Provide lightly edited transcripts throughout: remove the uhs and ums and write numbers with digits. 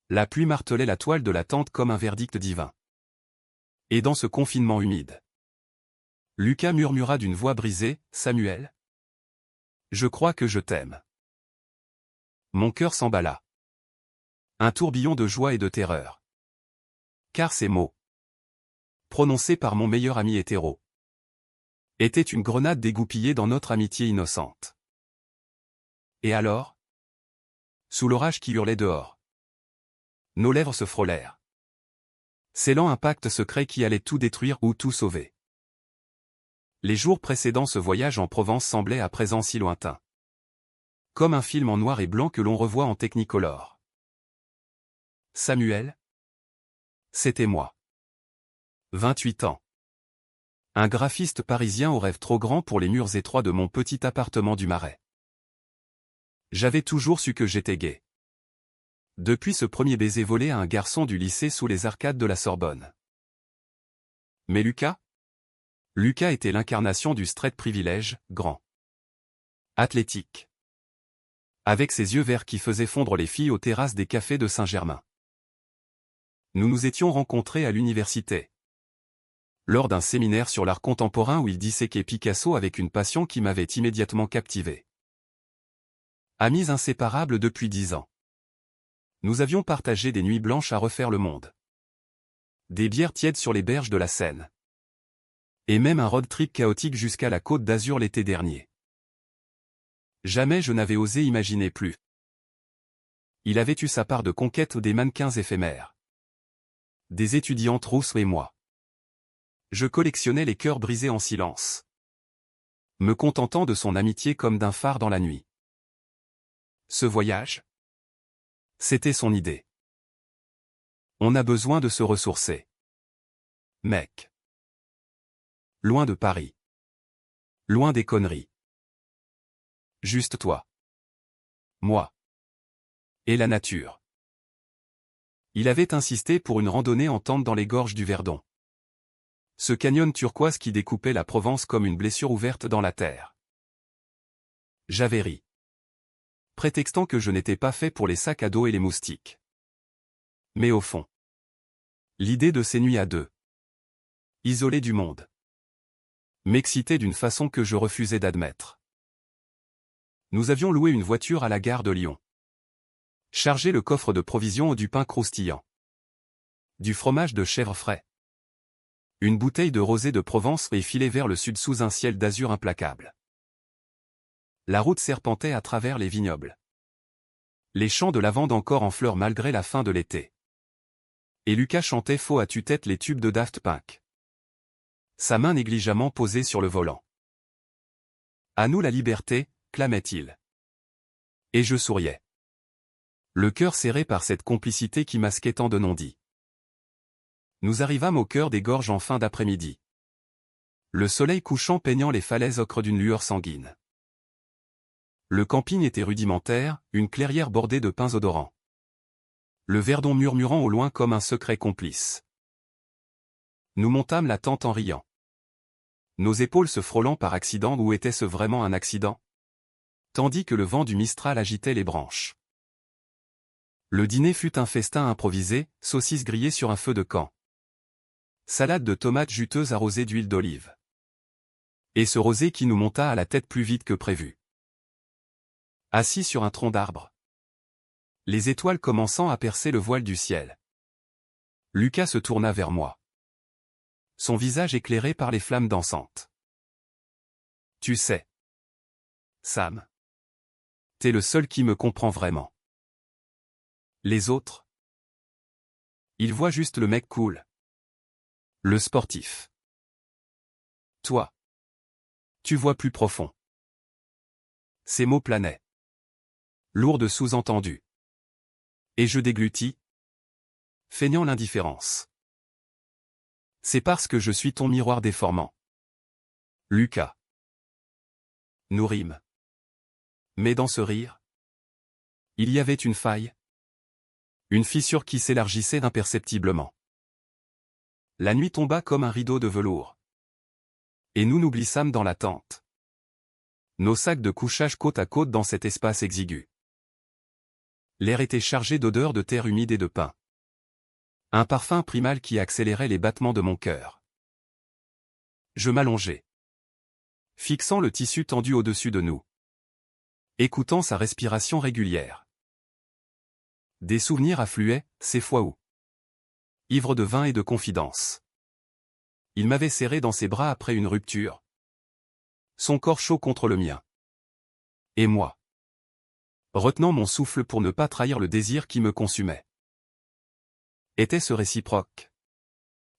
La pluie martelait la toile de la tente comme un verdict divin. Et dans ce confinement humide, Lucas murmura d'une voix brisée, « Samuel, je crois que je t'aime. » Mon cœur s'emballa. Un tourbillon de joie et de terreur. Car ces mots, prononcés par mon meilleur ami hétéro, étaient une grenade dégoupillée dans notre amitié innocente. Et alors, sous l'orage qui hurlait dehors, nos lèvres se frôlèrent, scellant un pacte secret qui allait tout détruire ou tout sauver. Les jours précédant ce voyage en Provence semblaient à présent si lointains. Comme un film en noir et blanc que l'on revoit en Technicolor. Samuel, c'était moi. 28 ans. Un graphiste parisien aux rêves trop grands pour les murs étroits de mon petit appartement du Marais. J'avais toujours su que j'étais gay. Depuis ce premier baiser volé à un garçon du lycée sous les arcades de la Sorbonne. Mais Lucas était l'incarnation du straight privilège, grand. Athlétique. Avec ses yeux verts qui faisaient fondre les filles aux terrasses des cafés de Saint-Germain. Nous nous étions rencontrés à l'université. Lors d'un séminaire sur l'art contemporain où il disséquait Picasso avec une passion qui m'avait immédiatement captivé. Amis inséparables depuis 10 ans. Nous avions partagé des nuits blanches à refaire le monde. Des bières tièdes sur les berges de la Seine. Et même un road trip chaotique jusqu'à la Côte d'Azur l'été dernier. Jamais je n'avais osé imaginer plus. Il avait eu sa part de conquête des mannequins éphémères. Des étudiantes rousses et moi. Je collectionnais les cœurs brisés en silence. Me contentant de son amitié comme d'un phare dans la nuit. Ce voyage, c'était son idée. On a besoin de se ressourcer. Mec. Loin de Paris. Loin des conneries. Juste toi. Moi. Et la nature. Il avait insisté pour une randonnée en tente dans les gorges du Verdon. Ce canyon turquoise qui découpait la Provence comme une blessure ouverte dans la terre. J'avais ri. Prétextant que je n'étais pas fait pour les sacs à dos et les moustiques. Mais au fond, l'idée de ces nuits à deux, isolés du monde, m'excitait d'une façon que je refusais d'admettre. Nous avions loué une voiture à la gare de Lyon. Chargé le coffre de provisions du pain croustillant. Du fromage de chèvre frais. Une bouteille de rosé de Provence et filé vers le sud sous un ciel d'azur implacable. La route serpentait à travers les vignobles. Les champs de lavande encore en fleurs malgré la fin de l'été. Et Lucas chantait faux à tue-tête les tubes de Daft Punk. Sa main négligemment posée sur le volant. À nous la liberté, clamait-il. Et je souriais. Le cœur serré par cette complicité qui masquait tant de non-dits. Nous arrivâmes au cœur des gorges en fin d'après-midi. Le soleil couchant peignant les falaises ocre d'une lueur sanguine. Le camping était rudimentaire, une clairière bordée de pins odorants. Le Verdon murmurant au loin comme un secret complice. Nous montâmes la tente en riant. Nos épaules se frôlant par accident ou était-ce vraiment un accident? Tandis que le vent du Mistral agitait les branches. Le dîner fut un festin improvisé, saucisses grillées sur un feu de camp. Salade de tomates juteuses arrosée d'huile d'olive. Et ce rosé qui nous monta à la tête plus vite que prévu. Assis sur un tronc d'arbre. Les étoiles commençant à percer le voile du ciel. Lucas se tourna vers moi. Son visage éclairé par les flammes dansantes. Tu sais, Sam, t'es le seul qui me comprend vraiment. Les autres, ils voient juste le mec cool. Le sportif. Toi, tu vois plus profond. Ces mots planaient. Lourds de sous-entendus. Et je déglutis, feignant l'indifférence. C'est parce que je suis ton miroir déformant. Lucas. Nous rîmes. Mais dans ce rire, il y avait une faille. Une fissure qui s'élargissait imperceptiblement. La nuit tomba comme un rideau de velours. Et nous nous glissâmes dans la tente. Nos sacs de couchage côte à côte dans cet espace exigu. L'air était chargé d'odeurs de terre humide et de pin. Un parfum primal qui accélérait les battements de mon cœur. Je m'allongeai, fixant le tissu tendu au-dessus de nous, écoutant sa respiration régulière. Des souvenirs affluaient, ces fois où, ivre de vin et de confidence, il m'avait serré dans ses bras après une rupture, son corps chaud contre le mien. Et moi, retenant mon souffle pour ne pas trahir le désir qui me consumait. Était-ce réciproque?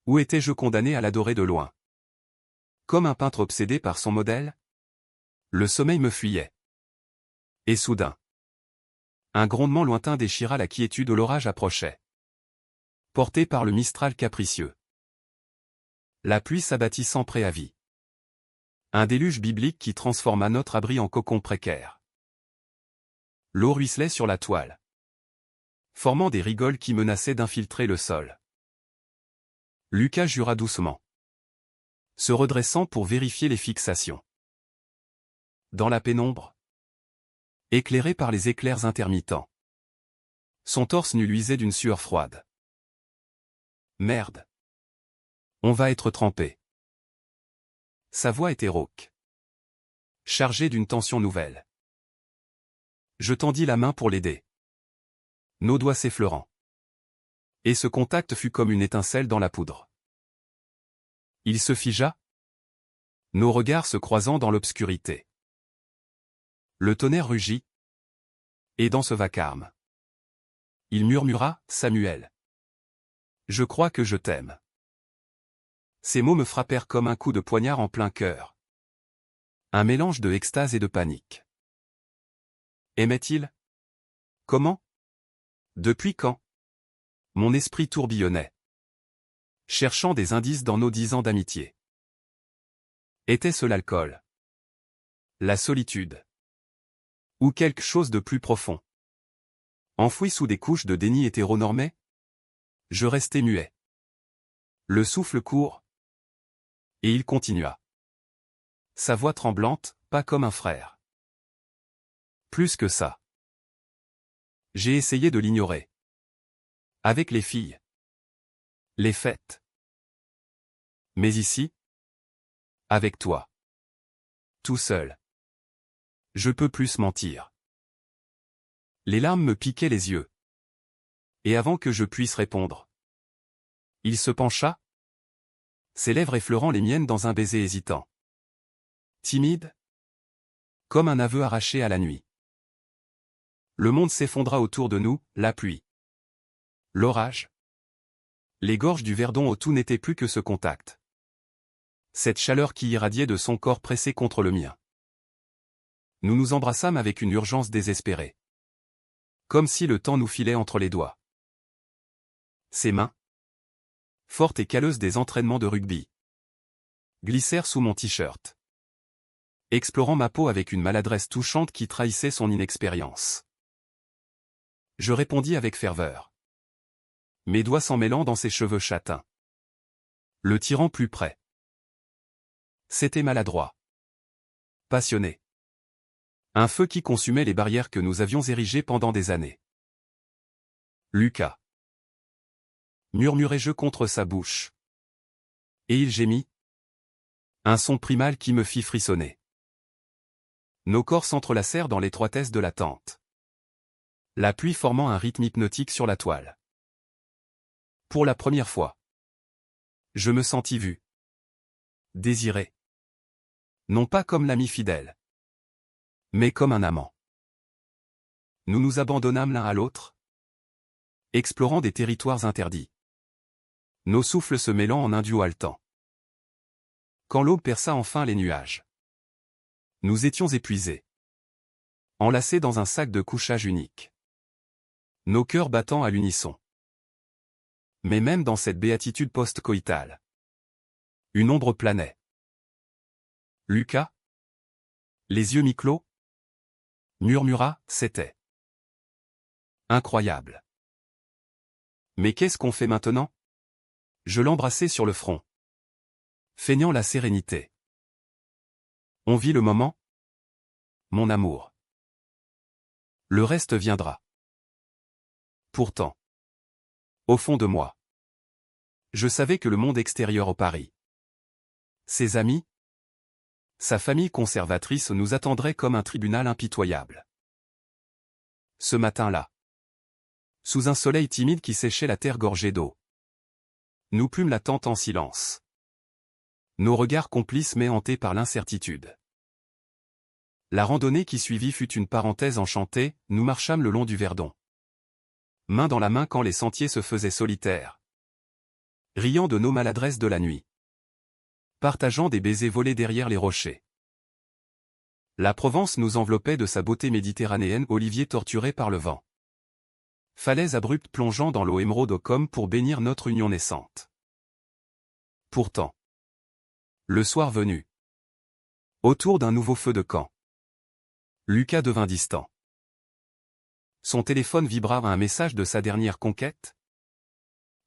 Ou étais-je condamné à l'adorer de loin? Comme un peintre obsédé par son modèle? Le sommeil me fuyait. Et soudain, un grondement lointain déchira la quiétude où l'orage approchait. Porté par le mistral capricieux, la pluie s'abattit sans préavis. Un déluge biblique qui transforma notre abri en cocon précaire. L'eau ruisselait sur la toile, formant des rigoles qui menaçaient d'infiltrer le sol. Lucas jura doucement, se redressant pour vérifier les fixations. Dans la pénombre, éclairé par les éclairs intermittents, son torse nu luisait d'une sueur froide. Merde. On va être trempé. Sa voix était rauque, chargée d'une tension nouvelle. Je tendis la main pour l'aider, nos doigts s'effleurant. Et ce contact fut comme une étincelle dans la poudre. Il se figea, nos regards se croisant dans l'obscurité. Le tonnerre rugit, et dans ce vacarme, il murmura, « Samuel. Je crois que je t'aime. » Ces mots me frappèrent comme un coup de poignard en plein cœur. Un mélange de extase et de panique. Aimait-il? Comment? Depuis quand? Mon esprit tourbillonnait, cherchant des indices dans nos 10 ans d'amitié. Était-ce l'alcool? La solitude? Ou quelque chose de plus profond? Enfoui sous des couches de déni hétéronormé? Je restai muet. Le souffle court. Et il continua. Sa voix tremblante, pas comme un frère. Plus que ça. J'ai essayé de l'ignorer. Avec les filles. Les fêtes. Mais ici? Avec toi. Tout seul. Je peux plus mentir. Les larmes me piquaient les yeux. Et avant que je puisse répondre, il se pencha, ses lèvres effleurant les miennes dans un baiser hésitant. Timide? Comme un aveu arraché à la nuit. Le monde s'effondra autour de nous, la pluie. L'orage. Les gorges du Verdon où tout n'était plus que ce contact. Cette chaleur qui irradiait de son corps pressé contre le mien. Nous nous embrassâmes avec une urgence désespérée. Comme si le temps nous filait entre les doigts. Ses mains, fortes et calleuses des entraînements de rugby, glissèrent sous mon t-shirt, explorant ma peau avec une maladresse touchante qui trahissait son inexpérience. Je répondis avec ferveur, mes doigts s'en mêlant dans ses cheveux châtains, le tirant plus près. C'était maladroit, passionné. Un feu qui consumait les barrières que nous avions érigées pendant des années. Lucas. Murmurai-je contre sa bouche. Et il gémit. Un son primal qui me fit frissonner. Nos corps s'entrelacèrent dans l'étroitesse de la tente. La pluie formant un rythme hypnotique sur la toile. Pour la première fois, je me sentis vu. Désiré. Non pas comme l'ami fidèle, mais comme un amant. Nous nous abandonnâmes l'un à l'autre, explorant des territoires interdits. Nos souffles se mêlant en un duo haletant. Quand l'aube perça enfin les nuages, nous étions épuisés, enlacés dans un sac de couchage unique. Nos cœurs battant à l'unisson. Mais même dans cette béatitude post-coïtale, une ombre planait. Lucas, les yeux mi-clos, murmura, c'était incroyable. Mais qu'est-ce qu'on fait maintenant? Je l'embrassai sur le front, feignant la sérénité. On vit le moment, mon amour. Le reste viendra. Pourtant, au fond de moi, je savais que le monde extérieur au Paris, ses amis, sa famille conservatrice nous attendrait comme un tribunal impitoyable. Ce matin-là, sous un soleil timide qui séchait la terre gorgée d'eau, nous plûmes la tente en silence. Nos regards complices mais hantés par l'incertitude. La randonnée qui suivit fut une parenthèse enchantée, nous marchâmes le long du Verdon. Main dans la main quand les sentiers se faisaient solitaires. Riant de nos maladresses de la nuit. Partageant des baisers volés derrière les rochers. La Provence nous enveloppait de sa beauté méditerranéenne, oliviers torturés par le vent. Falaises abruptes plongeant dans l'eau émeraude comme pour bénir notre union naissante. Pourtant, le soir venu, autour d'un nouveau feu de camp, Lucas devint distant. Son téléphone vibra à un message de sa dernière conquête.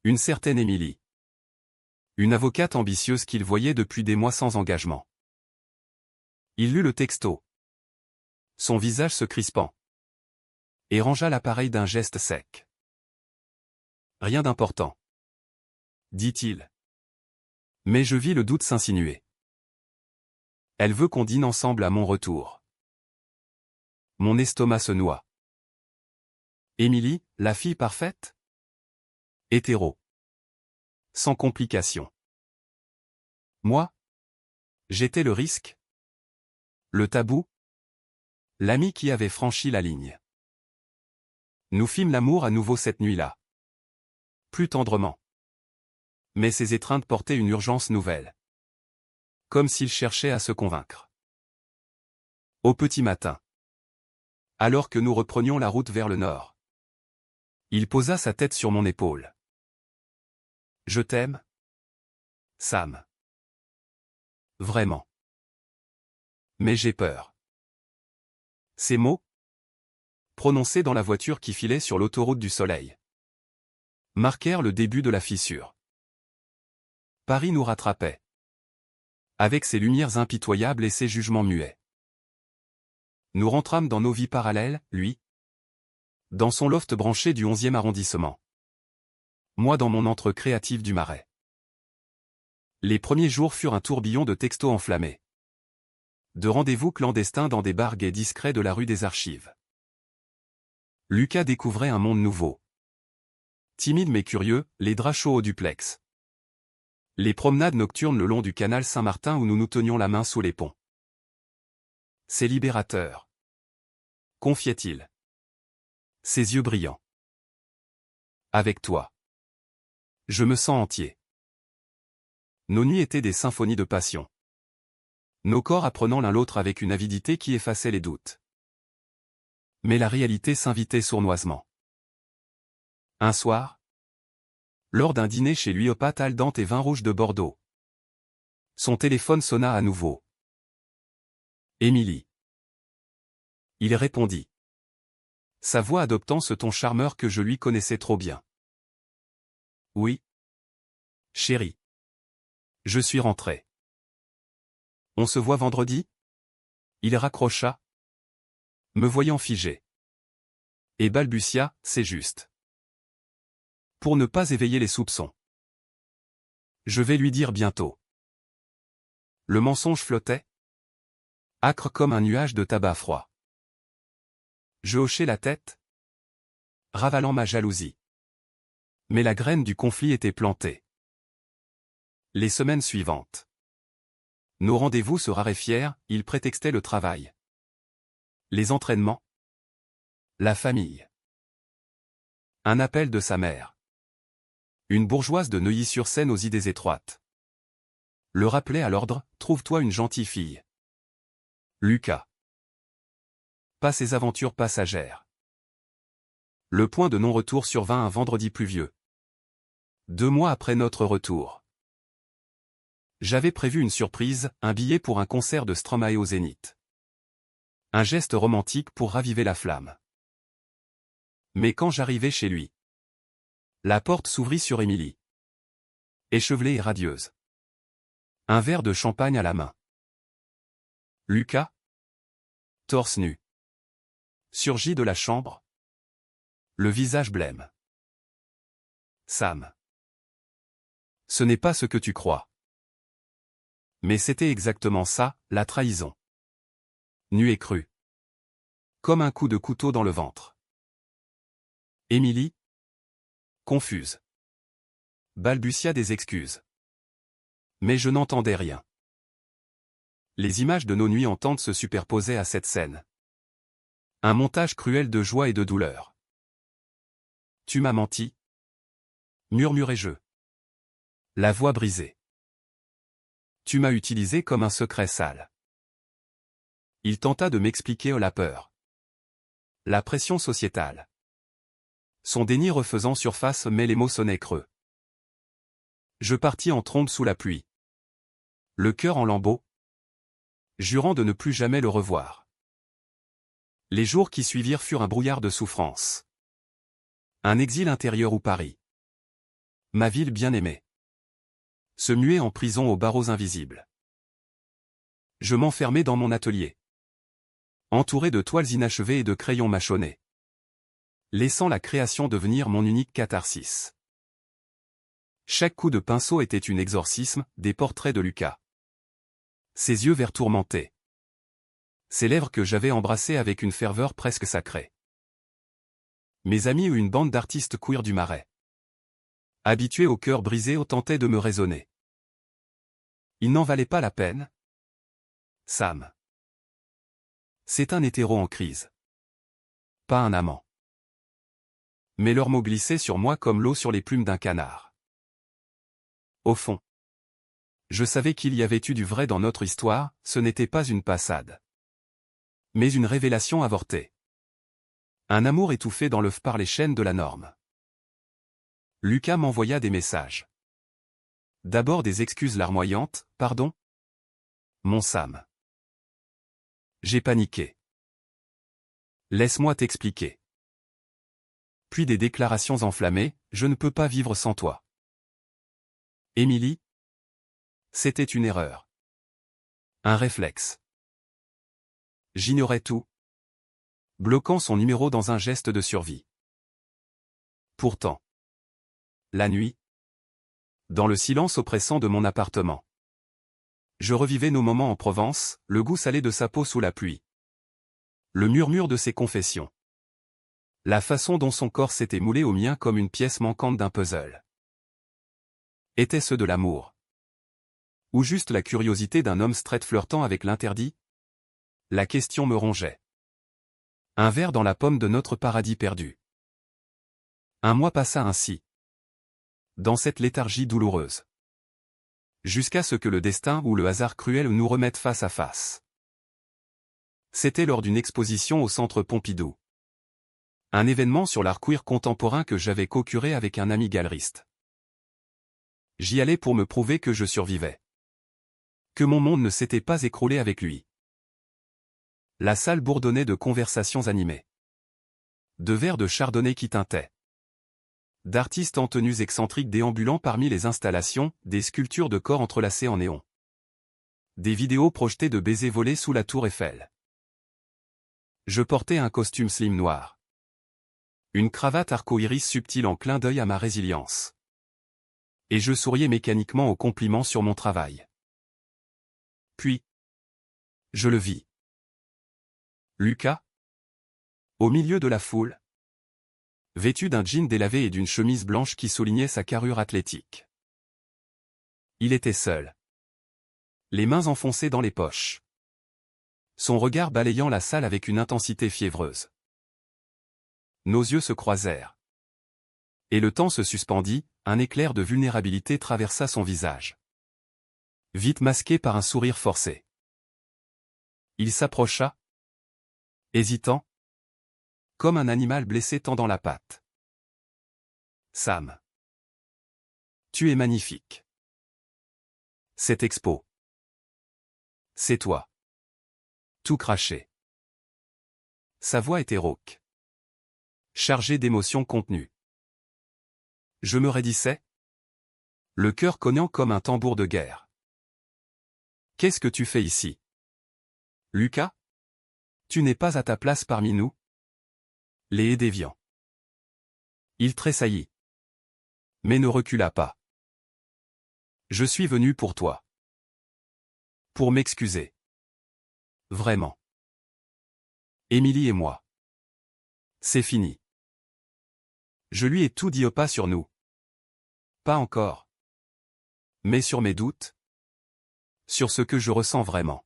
Une certaine Émilie. Une avocate ambitieuse qu'il voyait depuis des mois sans engagement. Il lut le texto. Son visage se crispant. Et rangea l'appareil d'un geste sec. Rien d'important, dit-il. Mais je vis le doute s'insinuer. Elle veut qu'on dîne ensemble à mon retour. Mon estomac se noie. Émilie, la fille parfaite? Hétéro. Sans complications. Moi? J'étais le risque? Le tabou? L'ami qui avait franchi la ligne. Nous fîmes l'amour à nouveau cette nuit-là. Plus tendrement. Mais ces étreintes portaient une urgence nouvelle. Comme s'il cherchait à se convaincre. Au petit matin. Alors que nous reprenions la route vers le nord. Il posa sa tête sur mon épaule. Je t'aime, Sam. Vraiment. Mais j'ai peur. Ces mots, prononcés dans la voiture qui filait sur l'autoroute du soleil, marquèrent le début de la fissure. Paris nous rattrapait. Avec ses lumières impitoyables et ses jugements muets. Nous rentrâmes dans nos vies parallèles, lui, dans son loft branché du 11e arrondissement. Moi dans mon antre créatif du Marais. Les premiers jours furent un tourbillon de textos enflammés. De rendez-vous clandestins dans des bars gays discrets de la rue des Archives. Lucas découvrait un monde nouveau. Timide mais curieux, les draps chauds au duplex. Les promenades nocturnes le long du canal Saint-Martin où nous nous tenions la main sous les ponts. C'est libérateur. Confiait-il. Ses yeux brillants. Avec toi. Je me sens entier. Nos nuits étaient des symphonies de passion. Nos corps apprenant l'un l'autre avec une avidité qui effaçait les doutes. Mais la réalité s'invitait sournoisement. Un soir, lors d'un dîner chez lui aux pâtes al dente et vin rouge de Bordeaux, son téléphone sonna à nouveau. Émilie. Il répondit. Sa voix adoptant ce ton charmeur que je lui connaissais trop bien. Oui. Chérie. Je suis rentré. On se voit vendredi? Il raccrocha, me voyant figé. Et balbutia, c'est juste. Pour ne pas éveiller les soupçons. Je vais lui dire bientôt. Le mensonge flottait, âcre comme un nuage de tabac froid. Je hochai la tête, ravalant ma jalousie. Mais la graine du conflit était plantée. Les semaines suivantes. Nos rendez-vous se raréfièrent, il prétextait le travail. Les entraînements. La famille. Un appel de sa mère. Une bourgeoise de Neuilly-sur-Seine aux idées étroites. Le rappelait à l'ordre, trouve-toi une gentille fille. Lucas. Pas ces aventures passagères. Le point de non-retour survint un vendredi pluvieux. 2 mois après notre retour. J'avais prévu une surprise, un billet pour un concert de Stromae au Zénith. Un geste romantique pour raviver la flamme. Mais quand j'arrivai chez lui, la porte s'ouvrit sur Émilie. Échevelée et radieuse. Un verre de champagne à la main. Lucas, torse nu, surgit de la chambre. Le visage blême. Sam. Ce n'est pas ce que tu crois. Mais c'était exactement ça, la trahison. Nu et cru. Comme un coup de couteau dans le ventre. Émilie, confuse, balbutia des excuses. Mais je n'entendais rien. Les images de nos nuits ententes se superposaient à cette scène. Un montage cruel de joie et de douleur. Tu m'as menti, murmurai-je. La voix brisée. Tu m'as utilisé comme un secret sale. Il tenta de m'expliquer la peur. La pression sociétale. Son déni refaisant surface mais les mots sonnaient creux. Je partis en trombe sous la pluie. Le cœur en lambeaux. Jurant de ne plus jamais le revoir. Les jours qui suivirent furent un brouillard de souffrance. Un exil intérieur ou Paris. Ma ville bien-aimée. Se muer en prison aux barreaux invisibles. Je m'enfermai dans mon atelier. Entouré de toiles inachevées et de crayons mâchonnés. Laissant la création devenir mon unique catharsis. Chaque coup de pinceau était un exorcisme, des portraits de Lucas. Ses yeux verts tourmentés. Ses lèvres que j'avais embrassées avec une ferveur presque sacrée. Mes amis ou une bande d'artistes queer du Marais. Habitués au cœur brisé, tentaient de me raisonner. Il n'en valait pas la peine. Sam. C'est un hétéro en crise. Pas un amant. Mais leurs mots glissaient sur moi comme l'eau sur les plumes d'un canard. Au fond, je savais qu'il y avait eu du vrai dans notre histoire, ce n'était pas une passade. Mais une révélation avortée. Un amour étouffé dans l'œuf par les chaînes de la norme. Lucas m'envoya des messages. D'abord des excuses larmoyantes, pardon. Mon Sam. J'ai paniqué. Laisse-moi t'expliquer. Puis des déclarations enflammées, je ne peux pas vivre sans toi. Émilie. C'était une erreur. Un réflexe. J'ignorais tout. Bloquant son numéro dans un geste de survie. Pourtant. La nuit. Dans le silence oppressant de mon appartement. Je revivais nos moments en Provence, le goût salé de sa peau sous la pluie. Le murmure de ses confessions. La façon dont son corps s'était moulé au mien comme une pièce manquante d'un puzzle. Était-ce de l'amour? Ou juste la curiosité d'un homme straight flirtant avec l'interdit? La question me rongeait. Un verre dans la pomme de notre paradis perdu. Un mois passa ainsi. Dans cette léthargie douloureuse. Jusqu'à ce que le destin ou le hasard cruel nous remette face à face. C'était lors d'une exposition au Centre Pompidou. Un événement sur l'art queer contemporain que j'avais co-curé avec un ami galeriste. J'y allais pour me prouver que je survivais. Que mon monde ne s'était pas écroulé avec lui. La salle bourdonnait de conversations animées. De verres de chardonnay qui tintaient. D'artistes en tenues excentriques déambulant parmi les installations, des sculptures de corps entrelacés en néon. Des vidéos projetées de baisers volés sous la tour Eiffel. Je portais un costume slim noir. Une cravate arco-iris subtile en clin d'œil à ma résilience. Et je souriais mécaniquement aux compliments sur mon travail. Puis, je le vis. Lucas. Au milieu de la foule. Vêtu d'un jean délavé et d'une chemise blanche qui soulignait sa carrure athlétique. Il était seul. Les mains enfoncées dans les poches. Son regard balayant la salle avec une intensité fiévreuse. Nos yeux se croisèrent. Et le temps se suspendit, un éclair de vulnérabilité traversa son visage. Vite masqué par un sourire forcé. Il s'approcha. Hésitant. Comme un animal blessé tendant la patte. Sam. Tu es magnifique. Cette expo. C'est toi. Tout craché. Sa voix était rauque. Chargée d'émotions contenues. Je me raidissais. Le cœur cognant comme un tambour de guerre. Qu'est-ce que tu fais ici? Lucas? Tu n'es pas à ta place parmi nous? Les déviants. Il tressaillit. mais ne recula pas. Je suis venu pour toi. Pour m'excuser. Vraiment. Émilie et moi. C'est fini. Je lui ai tout dit au pas sur nous. Pas encore. Mais sur mes doutes. Sur ce que je ressens vraiment.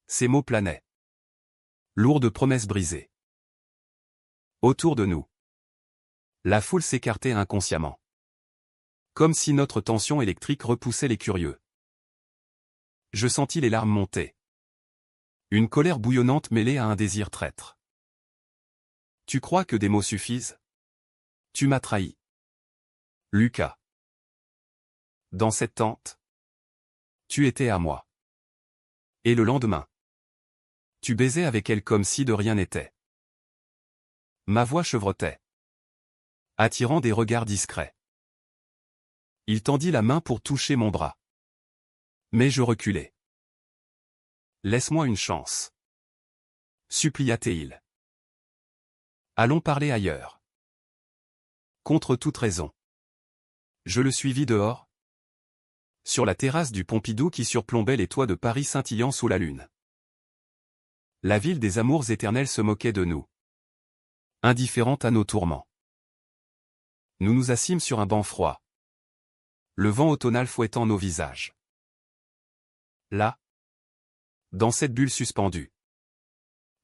Ces mots planaient. Lourds de promesses brisées. Autour de nous. La foule s'écartait inconsciemment. Comme si notre tension électrique repoussait les curieux. Je sentis les larmes monter. Une colère bouillonnante mêlée à un désir traître. Tu crois que des mots suffisent? Tu m'as trahi. Lucas. Dans cette tente. Tu étais à moi. Et le lendemain. Tu baisais avec elle comme si de rien n'était. Ma voix chevrotait. Attirant des regards discrets. Il tendit la main pour toucher mon bras. Mais je reculai. Laisse-moi une chance. Supplia-t-il. Allons parler ailleurs. Contre toute raison. Je le suivis dehors. Sur la terrasse du Pompidou qui surplombait les toits de Paris scintillant sous la lune. La ville des amours éternels se moquait de nous. Indifférente à nos tourments. Nous nous assîmes sur un banc froid. Le vent automnal fouettant nos visages. Là. Dans cette bulle suspendue.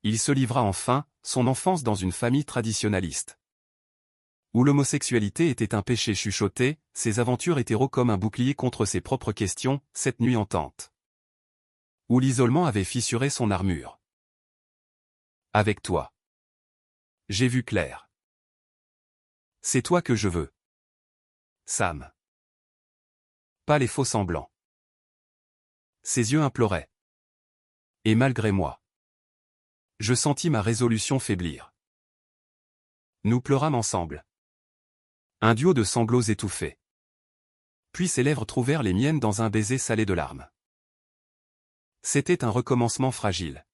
Il se livra enfin, son enfance dans une famille traditionnaliste. Où l'homosexualité était un péché chuchoté, ses aventures hétéro comme un bouclier contre ses propres questions, cette nuit hantante. Où l'isolement avait fissuré son armure. Avec toi. J'ai vu clair. C'est toi que je veux. Sam. Pas les faux semblants. Ses yeux imploraient. Et malgré moi. Je sentis ma résolution faiblir. Nous pleurâmes ensemble. Un duo de sanglots étouffés. Puis ses lèvres trouvèrent les miennes dans un baiser salé de larmes. C'était un recommencement fragile.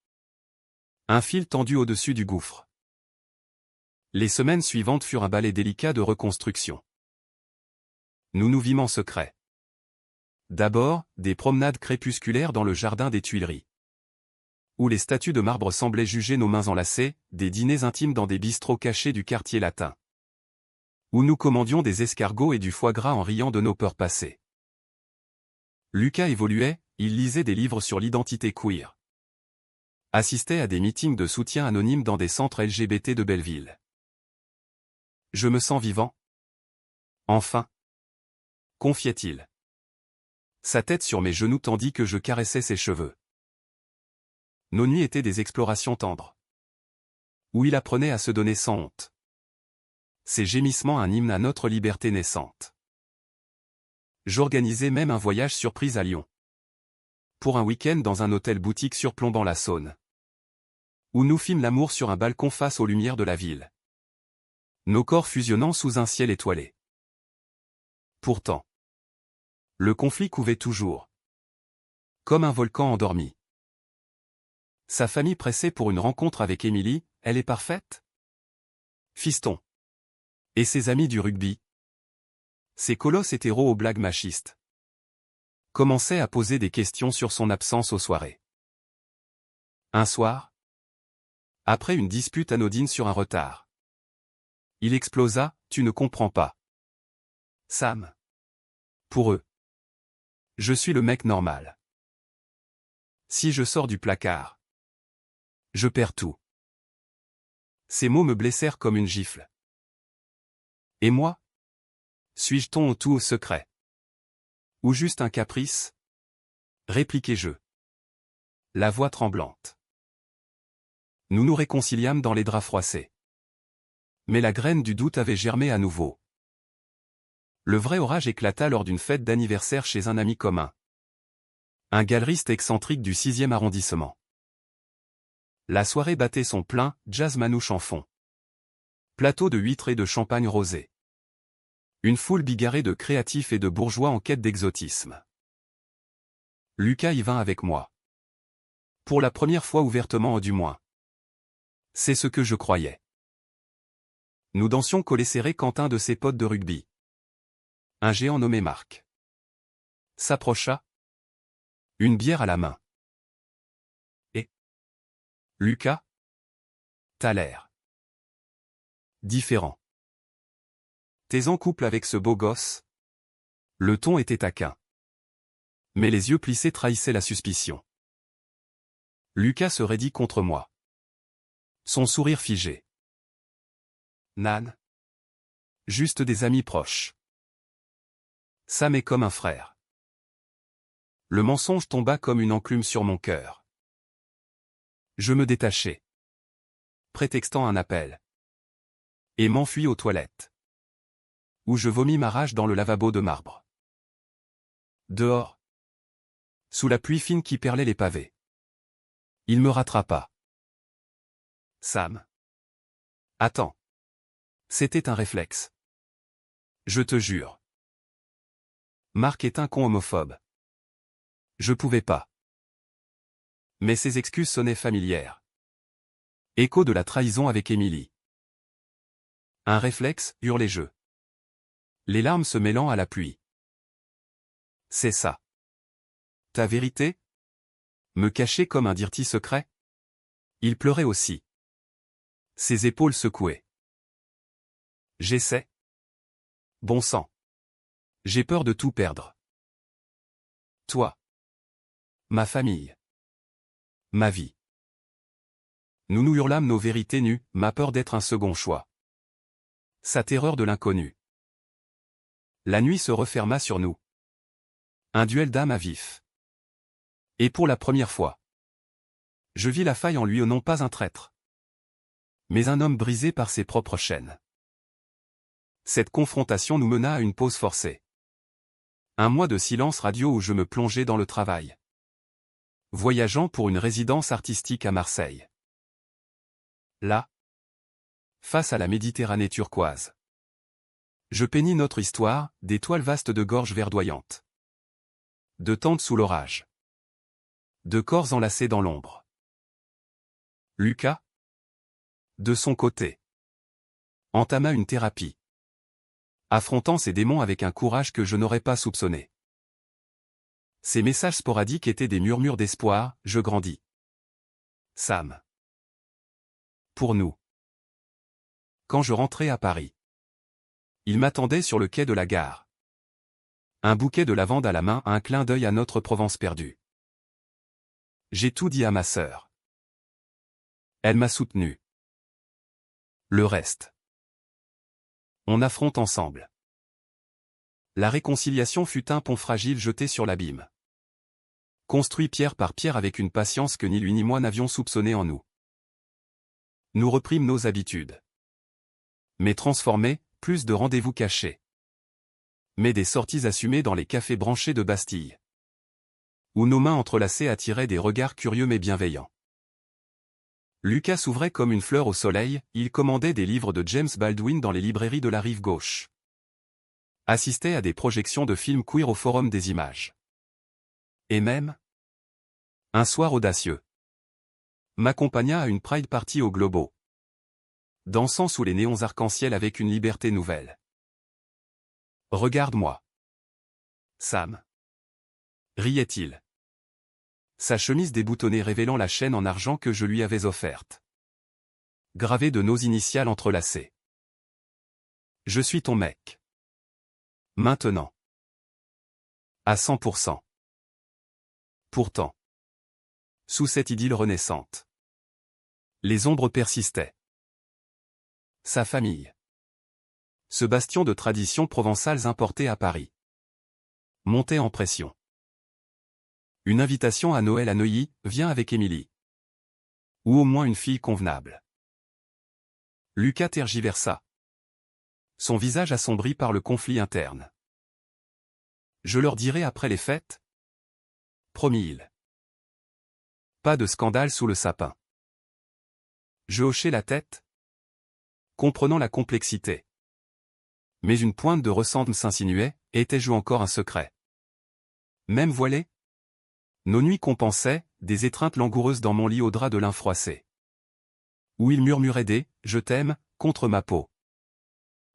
Un fil tendu au-dessus du gouffre. Les semaines suivantes furent un ballet délicat de reconstruction. Nous nous vîmes en secret. D'abord, des promenades crépusculaires dans le jardin des Tuileries. Où les statues de marbre semblaient juger nos mains enlacées, des dîners intimes dans des bistrots cachés du quartier latin. Où nous commandions des escargots et du foie gras en riant de nos peurs passées. Lucas évoluait, il lisait des livres sur l'identité queer. Assistait à des meetings de soutien anonymes dans des centres LGBT de Belleville. Je me sens vivant. Enfin. Confiait-il. Sa tête sur mes genoux tandis que je caressais ses cheveux. Nos nuits étaient des explorations tendres. Où il apprenait à se donner sans honte. Ses gémissements un hymne à notre liberté naissante. J'organisais même un voyage surprise à Lyon. Pour un week-end dans un hôtel boutique surplombant la Saône. Où nous fîmes l'amour sur un balcon face aux lumières de la ville. Nos corps fusionnant sous un ciel étoilé. Pourtant. Le conflit couvait toujours. Comme un volcan endormi. Sa famille pressait pour une rencontre avec Émilie, elle est parfaite? Fiston. Et ses amis du rugby? Ces colosses hétéros aux blagues machistes. Commençaient à poser des questions sur son absence aux soirées. Un soir. Après une dispute anodine sur un retard. Il explosa, tu ne comprends pas. Sam. Pour eux. Je suis le mec normal. Si je sors du placard. Je perds tout. Ces mots me blessèrent comme une gifle. Et moi? Suis-je ton tout au secret? Ou juste un caprice? Répliquai-je. La voix tremblante. Nous nous réconciliâmes dans les draps froissés. Mais la graine du doute avait germé à nouveau. Le vrai orage éclata lors d'une fête d'anniversaire chez un ami commun. Un galeriste excentrique du 6e arrondissement. La soirée battait son plein, jazz manouche en fond. Plateau de huîtres et de champagne rosé. Une foule bigarrée de créatifs et de bourgeois en quête d'exotisme. Lucas y vint avec moi. Pour la première fois ouvertement du moins. C'est ce que je croyais. Nous dansions collés serrés quand un de ses potes de rugby. Un géant nommé Marc s'approcha, une bière à la main. Et Lucas, t'as l'air différent. T'es en couple avec ce beau gosse? Le ton était taquin. Mais les yeux plissés trahissaient la suspicion. Lucas se raidit contre moi. Son sourire figé. Nan. Juste des amis proches. Sam est comme un frère. Le mensonge tomba comme une enclume sur mon cœur. Je me détachai, prétextant un appel, et m'enfuis aux toilettes, où je vomis ma rage dans le lavabo de marbre. Dehors, sous la pluie fine qui perlait les pavés, il me rattrapa. Sam. Attends. C'était un réflexe. Je te jure. Marc est un con homophobe. Je pouvais pas. Mais ses excuses sonnaient familières. Écho de la trahison avec Émilie. Un réflexe, hurlai-je. Les larmes se mêlant à la pluie. C'est ça. Ta vérité? Me cacher comme un dirty secret? Il pleurait aussi. Ses épaules secouaient. J'essaie. Bon sang. J'ai peur de tout perdre. Toi. Ma famille. Ma vie. Nous nous hurlâmes nos vérités nues, ma peur d'être un second choix. Sa terreur de l'inconnu. La nuit se referma sur nous. Un duel d'âme à vif. Et pour la première fois, je vis la faille en lui, non pas un traître, mais un homme brisé par ses propres chaînes. Cette confrontation nous mena à une pause forcée. Un mois de silence radio où je me plongeais dans le travail. Voyageant pour une résidence artistique à Marseille. Là, face à la Méditerranée turquoise, je peignis notre histoire, des toiles vastes de gorges verdoyantes. De tentes sous l'orage. De corps enlacés dans l'ombre. Lucas, de son côté, entama une thérapie, affrontant ses démons avec un courage que je n'aurais pas soupçonné. Ces messages sporadiques étaient des murmures d'espoir, je grandis. Sam. Pour nous. Quand je rentrais à Paris, il m'attendait sur le quai de la gare. Un bouquet de lavande à la main, un clin d'œil à notre Provence perdue. J'ai tout dit à ma sœur. Elle m'a soutenu. Le reste, on affronte ensemble. La réconciliation fut un pont fragile jeté sur l'abîme. Construit pierre par pierre avec une patience que ni lui ni moi n'avions soupçonnée en nous. Nous reprîmes nos habitudes. Mais transformées, plus de rendez-vous cachés. Mais des sorties assumées dans les cafés branchés de Bastille. Où nos mains entrelacées attiraient des regards curieux mais bienveillants. Lucas s'ouvrait comme une fleur au soleil, il commandait des livres de James Baldwin dans les librairies de la rive gauche. Assistait à des projections de films queer au Forum des images. Et même, un soir audacieux, m'accompagna à une Pride Party au Globo. Dansant sous les néons arc-en-ciel avec une liberté nouvelle. Regarde-moi. Sam. Riait-il. Sa chemise déboutonnée révélant la chaîne en argent que je lui avais offerte. Gravée de nos initiales entrelacées. Je suis ton mec. Maintenant. À 100%. Pourtant. Sous cette idylle renaissante. Les ombres persistaient. Sa famille. Ce bastion de traditions provençales importées à Paris. Montait en pression. Une invitation à Noël à Neuilly, viens avec Émilie. Ou au moins une fille convenable. Lucas tergiversa. Son visage assombri par le conflit interne. Je leur dirai après les fêtes. Promit-il. Pas de scandale sous le sapin. Je hochai la tête, comprenant la complexité. Mais une pointe de ressemble s'insinuait, étais-je encore un secret? Même voilé? Nos nuits compensaient, des étreintes langoureuses dans mon lit au drap de lin froissé. Où il murmurait des « je t'aime » contre ma peau.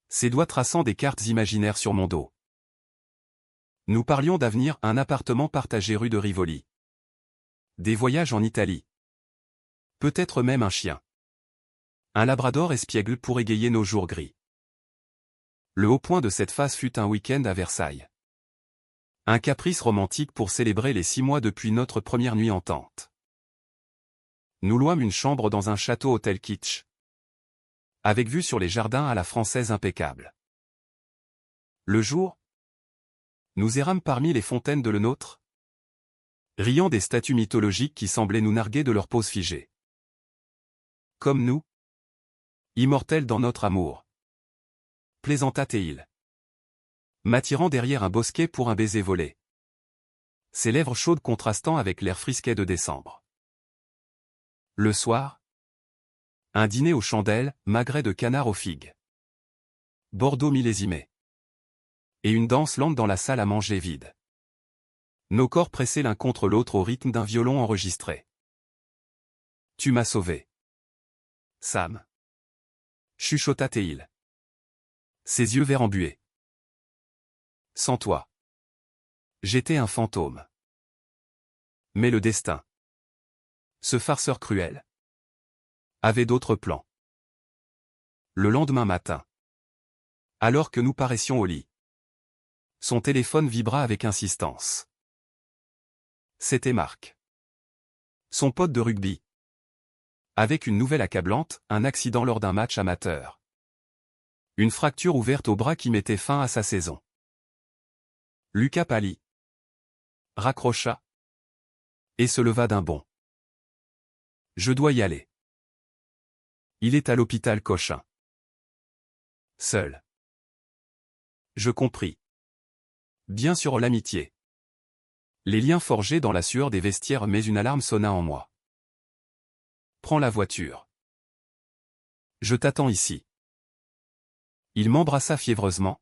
Ses doigts traçant des cartes imaginaires sur mon dos. Nous parlions d'avenir, un appartement partagé rue de Rivoli. Des voyages en Italie. Peut-être même un chien. Un labrador espiègle pour égayer nos jours gris. Le haut point de cette phase fut un week-end à Versailles. Un caprice romantique pour célébrer les 6 mois depuis notre première nuit en tente. Nous louâmes une chambre dans un château-hôtel kitsch. Avec vue sur les jardins à la française impeccable. Le jour, nous errâmes parmi les fontaines de Le Nôtre, riant des statues mythologiques qui semblaient nous narguer de leur pose figée. Comme nous, immortels dans notre amour. Plaisanta Théil. M'attirant derrière un bosquet pour un baiser volé. Ses lèvres chaudes contrastant avec l'air frisquet de décembre. Le soir, un dîner aux chandelles, magret de canard aux figues. Bordeaux millésimé. Et une danse lente dans la salle à manger vide. Nos corps pressés l'un contre l'autre au rythme d'un violon enregistré. Tu m'as sauvé. Sam. Chuchota Théil. Ses yeux verts embués. Sans toi. J'étais un fantôme. Mais le destin. Ce farceur cruel. Avait d'autres plans. Le lendemain matin. Alors que nous paraissions au lit. Son téléphone vibra avec insistance. C'était Marc. Son pote de rugby. Avec une nouvelle accablante, un accident lors d'un match amateur. Une fracture ouverte au bras qui mettait fin à sa saison. Lucas pâlit. Raccrocha. Et se leva d'un bond. Je dois y aller. Il est à l'hôpital Cochin. Seul. Je compris. Bien sûr l'amitié. Les liens forgés dans la sueur des vestiaires, mais une alarme sonna en moi. Prends la voiture. Je t'attends ici. Il m'embrassa fiévreusement.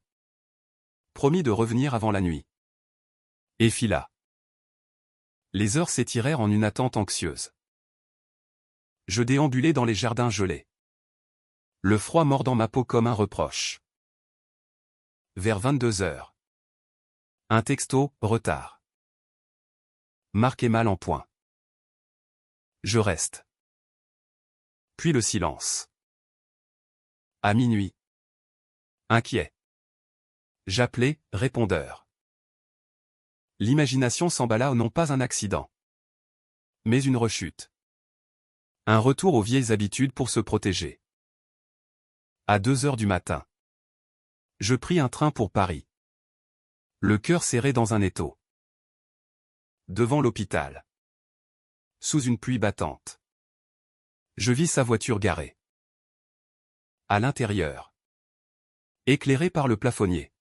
Promit de revenir avant la nuit. Et fila. Les heures s'étirèrent en une attente anxieuse. Je déambulais dans les jardins gelés. Le froid mordant ma peau comme un reproche. Vers 22 heures. Un texto, retard. Marc est mal en point. Je reste. Puis le silence. À minuit. Inquiet. J'appelais, répondeur. L'imagination s'emballa, non pas un accident, mais une rechute. Un retour aux vieilles habitudes pour se protéger. À 2 heures du matin. Je pris un train pour Paris. Le cœur serré dans un étau. Devant l'hôpital. Sous une pluie battante. Je vis sa voiture garée. À l'intérieur. Éclairé par le plafonnier.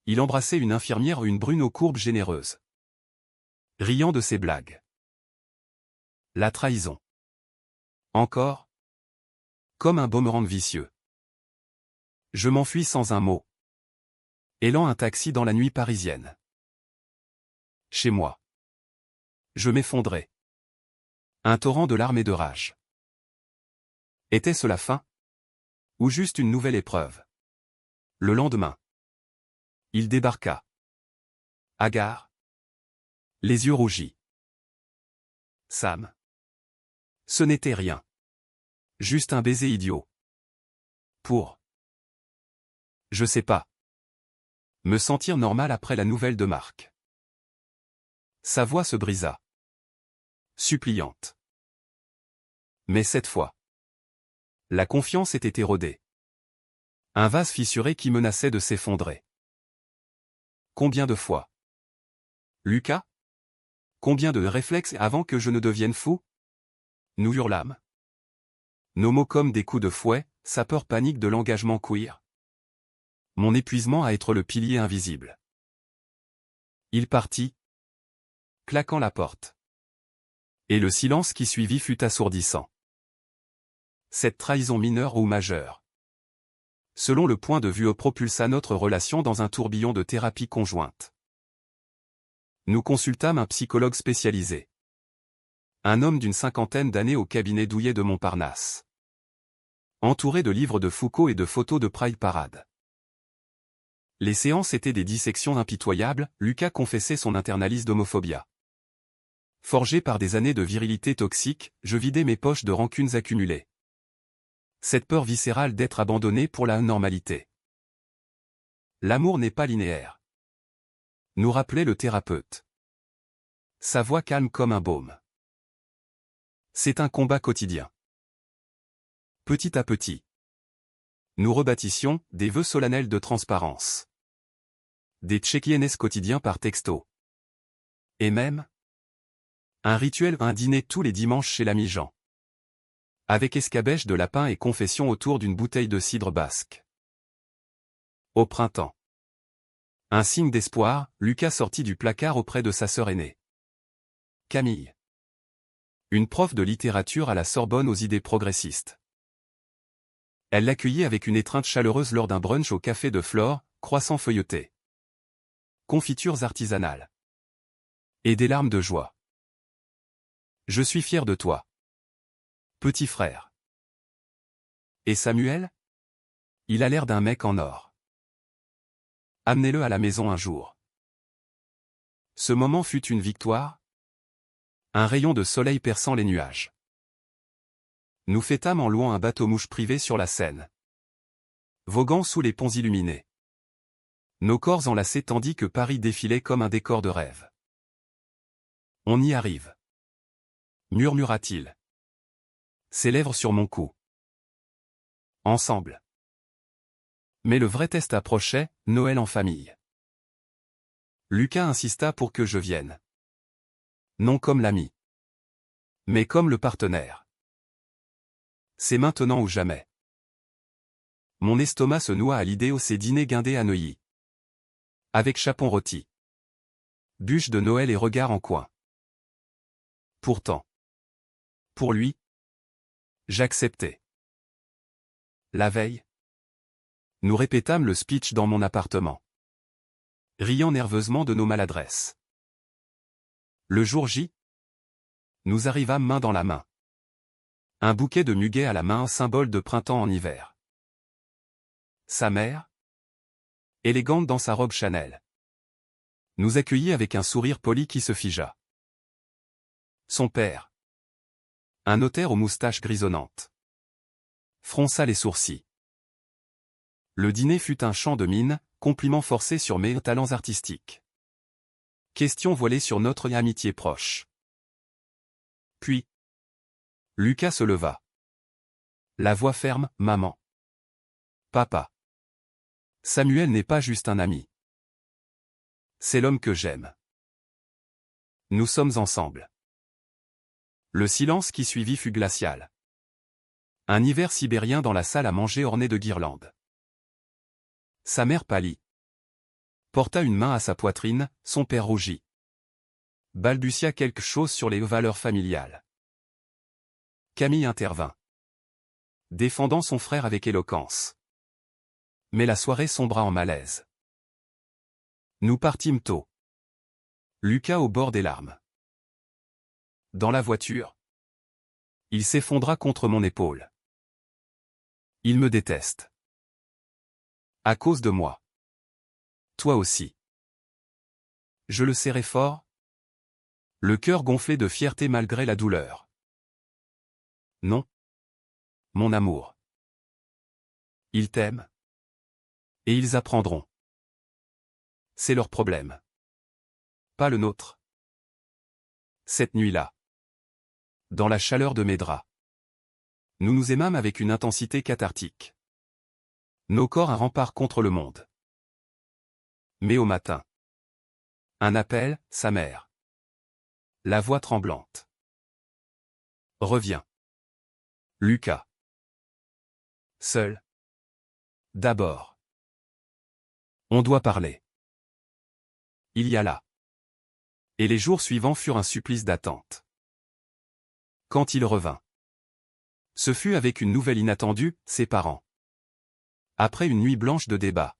Il embrassait une infirmière, une brune aux courbes généreuses. Riant de ses blagues. La trahison. Encore. Comme un boomerang vicieux. Je m'enfuis sans un mot. Élant un taxi dans la nuit parisienne. Chez moi. Je m'effondrais. Un torrent de larmes et de rage. Était-ce la fin? Ou juste une nouvelle épreuve? Le lendemain. Il débarqua. Hagard. Les yeux rougis. Sam. Ce n'était rien. Juste un baiser idiot. Pour. Je sais pas. Me sentir normal après la nouvelle de Marc. Sa voix se brisa. Suppliante. Mais cette fois. La confiance était érodée. Un vase fissuré qui menaçait de s'effondrer. Combien de fois? Lucas? Combien de réflexes avant que je ne devienne fou? Nous hurlâmes. Nos mots comme des coups de fouet, sa peur panique de l'engagement queer. Mon épuisement à être le pilier invisible. Il partit, claquant la porte. Et le silence qui suivit fut assourdissant. Cette trahison mineure ou majeure, selon le point de vue, propulsa notre relation dans un tourbillon de thérapie conjointe. Nous consultâmes un psychologue spécialisé. Un homme d'une 50aine d'années au cabinet douillet de Montparnasse. Entouré de livres de Foucault et de photos de Pride Parade. Les séances étaient des dissections impitoyables, Lucas confessait son internalise d'homophobia. Forgé par des années de virilité toxique, je vidais mes poches de rancunes accumulées. Cette peur viscérale d'être abandonné pour la normalité. L'amour n'est pas linéaire, nous rappelait le thérapeute. Sa voix calme comme un baume. C'est un combat quotidien. Petit à petit, nous rebâtissions des vœux solennels de transparence. Des check-ins quotidiens par texto. Et même un dîner tous les dimanches chez l'ami Jean. Avec escabèche de lapin et confession autour d'une bouteille de cidre basque. Au printemps. Un signe d'espoir, Lucas sortit du placard auprès de sa sœur aînée. Camille. Une prof de littérature à la Sorbonne aux idées progressistes. Elle l'accueillit avec une étreinte chaleureuse lors d'un brunch au café de Flore, croissants feuilletés. Confitures artisanales. Et des larmes de joie. Je suis fier de toi. Petit frère. Et Samuel? Il a l'air d'un mec en or. Amenez-le à la maison un jour. Ce moment fut une victoire. Un rayon de soleil perçant les nuages. Nous fêtâmes en louant un bateau-mouche privé sur la Seine. Voguant sous les ponts illuminés. Nos corps enlacés tandis que Paris défilait comme un décor de rêve. On y arrive. Murmura-t-il. Ses lèvres sur mon cou. Ensemble. Mais le vrai test approchait, Noël en famille. Lucas insista pour que je vienne. Non comme l'ami. Mais comme le partenaire. C'est maintenant ou jamais. Mon estomac se noua à l'idée de ces dîners guindés à Neuilly. Avec chapon rôti. Bûche de Noël et regard en coin. Pourtant. Pour lui. J'acceptais. La veille. Nous répétâmes le speech dans mon appartement. Riant nerveusement de nos maladresses. Le jour J. Nous arrivâmes main dans la main. Un bouquet de muguet à la main, symbole de printemps en hiver. Sa mère, élégante dans sa robe Chanel, nous accueillit avec un sourire poli qui se figea. Son père, un notaire aux moustaches grisonnantes, fronça les sourcils. Le dîner fut un chant de mine, compliment forcé sur mes talents artistiques. Question voilée sur notre amitié proche. Puis, Lucas se leva. La voix ferme, maman. Papa. Samuel n'est pas juste un ami. C'est l'homme que j'aime. Nous sommes ensemble. Le silence qui suivit fut glacial. Un hiver sibérien dans la salle à manger ornée de guirlandes. Sa mère pâlit. Porta une main à sa poitrine, son père rougit. Balbutia quelque chose sur les valeurs familiales. Camille intervint. Défendant son frère avec éloquence. Mais la soirée sombra en malaise. Nous partîmes tôt. Lucas au bord des larmes. Dans la voiture. Il s'effondra contre mon épaule. Il me déteste. À cause de moi. Toi aussi. Je le serrai fort. Le cœur gonflé de fierté malgré la douleur. Non. Mon amour. Ils t'aiment. Et ils apprendront. C'est leur problème. Pas le nôtre. Cette nuit-là. Dans la chaleur de mes draps. Nous nous aimâmes avec une intensité cathartique. Nos corps un rempart contre le monde. Mais au matin. Un appel, sa mère. La voix tremblante. Reviens. Lucas. Seul. D'abord. On doit parler. Il y a là. Et les jours suivants furent un supplice d'attente. Quand il revint. Ce fut avec une nouvelle inattendue, ses parents. Après une nuit blanche de débat.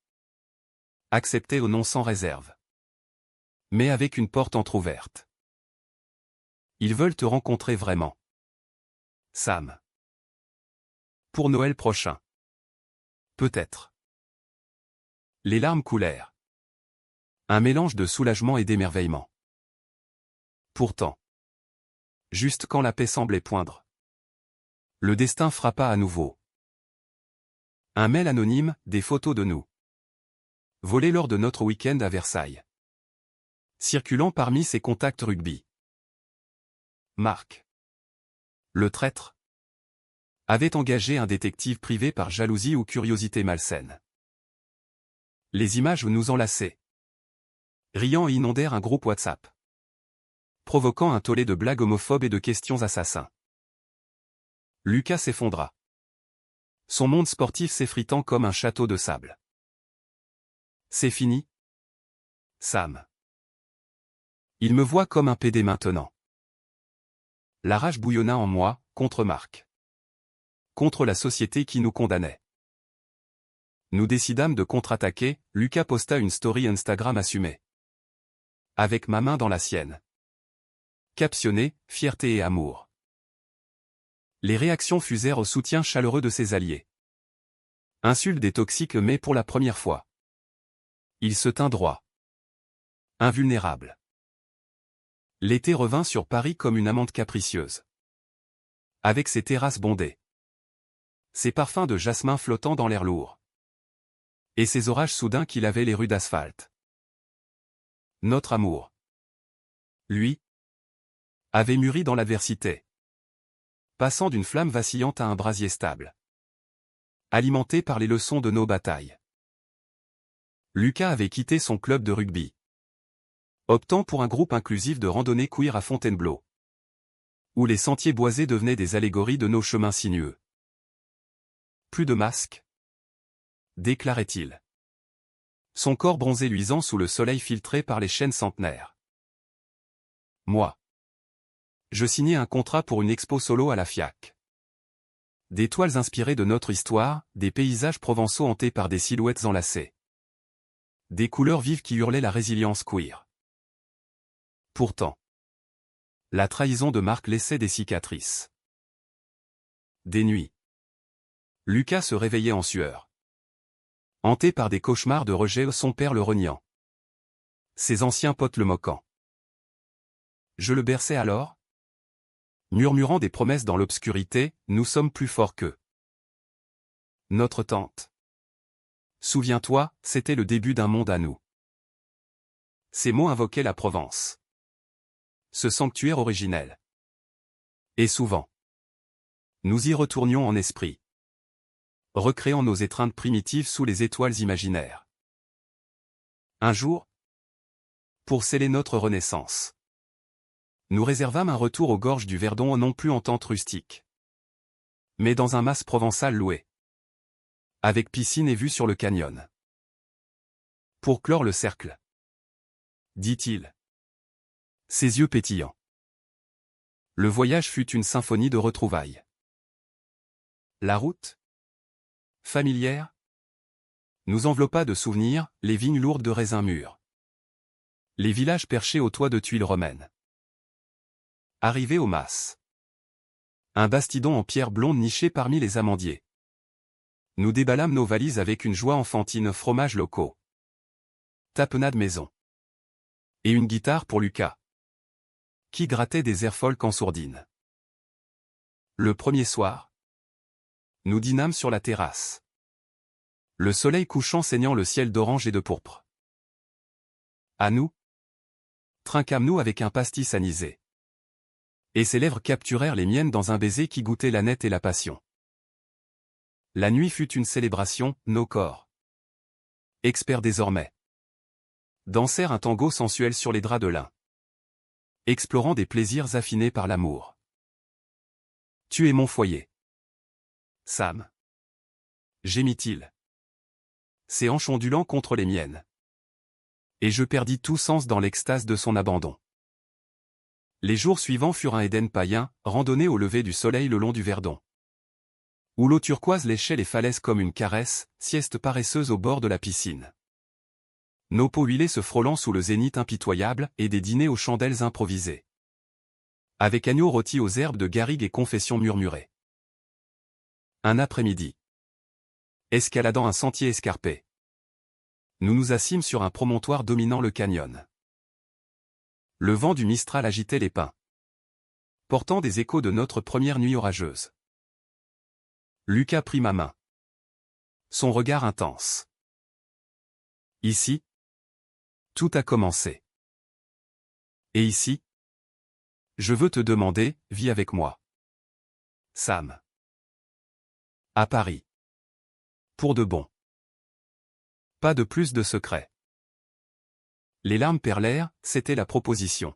Accepté ou non sans réserve. Mais avec une porte entr'ouverte. Ils veulent te rencontrer vraiment. Sam. Pour Noël prochain. Peut-être. Les larmes coulèrent. Un mélange de soulagement et d'émerveillement. Pourtant, juste quand la paix semblait poindre, le destin frappa à nouveau. Un mail anonyme, des photos de nous. Volées lors de notre week-end à Versailles. Circulant parmi ses contacts rugby. Marc, le traître, avait engagé un détective privé par jalousie ou curiosité malsaine. Les images nous enlaçaient. Riant inondèrent un groupe WhatsApp, provoquant un tollé de blagues homophobes et de questions assassins. Lucas s'effondra. Son monde sportif s'effritant comme un château de sable. C'est fini, Sam. Il me voit comme un PD maintenant. La rage bouillonna en moi, contre Marc. Contre la société qui nous condamnait. Nous décidâmes de contre-attaquer. Lucas posta une story Instagram assumée. Avec ma main dans la sienne. Captionnée, fierté et amour. Les réactions fusèrent au soutien chaleureux de ses alliés. Insulte des toxiques mais pour la première fois. Il se tint droit. Invulnérable. L'été revint sur Paris comme une amante capricieuse. Avec ses terrasses bondées. Ses parfums de jasmin flottant dans l'air lourd. Et ces orages soudains qui lavaient les rues d'asphalte. Notre amour. Lui. Avait mûri dans l'adversité. Passant d'une flamme vacillante à un brasier stable. Alimenté par les leçons de nos batailles. Lucas avait quitté son club de rugby. Optant pour un groupe inclusif de randonnée queer à Fontainebleau. Où les sentiers boisés devenaient des allégories de nos chemins sinueux. Plus de masques, déclarait-il. Son corps bronzé luisant sous le soleil filtré par les chênes centenaires. Moi. Je signais un contrat pour une expo solo à la FIAC. Des toiles inspirées de notre histoire, des paysages provençaux hantés par des silhouettes enlacées. Des couleurs vives qui hurlaient la résilience queer. Pourtant, la trahison de Marc laissait des cicatrices. Des nuits. Lucas se réveillait en sueur. Hanté par des cauchemars de rejet, son père le reniant. Ses anciens potes le moquant. Je le berçais alors, murmurant des promesses dans l'obscurité, nous sommes plus forts qu'eux. Notre tante. Souviens-toi, c'était le début d'un monde à nous. Ces mots invoquaient la Provence. Ce sanctuaire originel. Et souvent, nous y retournions en esprit. Recréant nos étreintes primitives sous les étoiles imaginaires. Un jour, pour sceller notre renaissance, nous réservâmes un retour aux gorges du Verdon non plus en tente rustique, mais dans un mas provençal loué, avec piscine et vue sur le canyon. Pour clore le cercle, dit-il, ses yeux pétillants. Le voyage fut une symphonie de retrouvailles. La route, familière, nous enveloppa de souvenirs, les vignes lourdes de raisins mûrs. Les villages perchés aux toits de tuiles romaines. Arrivé au mas. Un bastidon en pierre blonde niché parmi les amandiers. Nous déballâmes nos valises avec une joie enfantine, fromages locaux. Tapenade maison. Et une guitare pour Lucas. Qui grattait des airs folk en sourdine. Le premier soir, nous dînâmes sur la terrasse. Le soleil couchant saignant le ciel d'orange et de pourpre. À nous, trinquâmes-nous avec un pastis anisé. Et ses lèvres capturèrent les miennes dans un baiser qui goûtait la nette et la passion. La nuit fut une célébration, nos corps. Experts désormais. Dansèrent un tango sensuel sur les draps de lin. Explorant des plaisirs affinés par l'amour. Tu es mon foyer. Sam. Gémit-il. Ses hanches ondulant contre les miennes. Et je perdis tout sens dans l'extase de son abandon. Les jours suivants furent un Éden païen, randonnée au lever du soleil le long du Verdon. Où l'eau turquoise léchait les falaises comme une caresse, sieste paresseuse au bord de la piscine. Nos peaux huilées se frôlant sous le zénith impitoyable, et des dîners aux chandelles improvisées. Avec agneaux rôtis aux herbes de garrigue et confessions murmurées. Un après-midi. Escaladant un sentier escarpé. Nous nous assîmes sur un promontoire dominant le canyon. Le vent du Mistral agitait les pins, portant des échos de notre première nuit orageuse. Lucas prit ma main. Son regard intense. Ici, tout a commencé. Et ici, je veux te demander, vis avec moi. Sam. À Paris. Pour de bon. Pas de plus de secrets. Les larmes perlèrent, c'était la proposition.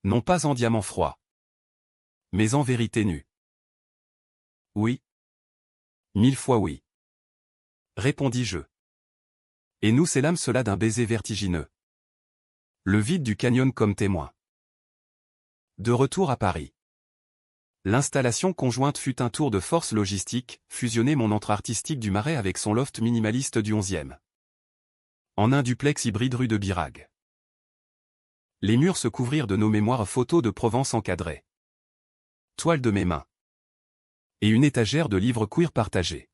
Non pas en diamant froid, mais en vérité nue. Oui. 1000 fois oui. Répondis-je. Et nous scellâmes cela d'un baiser vertigineux. Le vide du canyon comme témoin. De retour à Paris. L'installation conjointe fut un tour de force logistique, fusionner mon antre artistique du Marais avec son loft minimaliste du 11e. En un duplex hybride rue de Birague. Les murs se couvrirent de nos mémoires photos de Provence encadrées. Toile de mes mains. Et une étagère de livres queer partagés.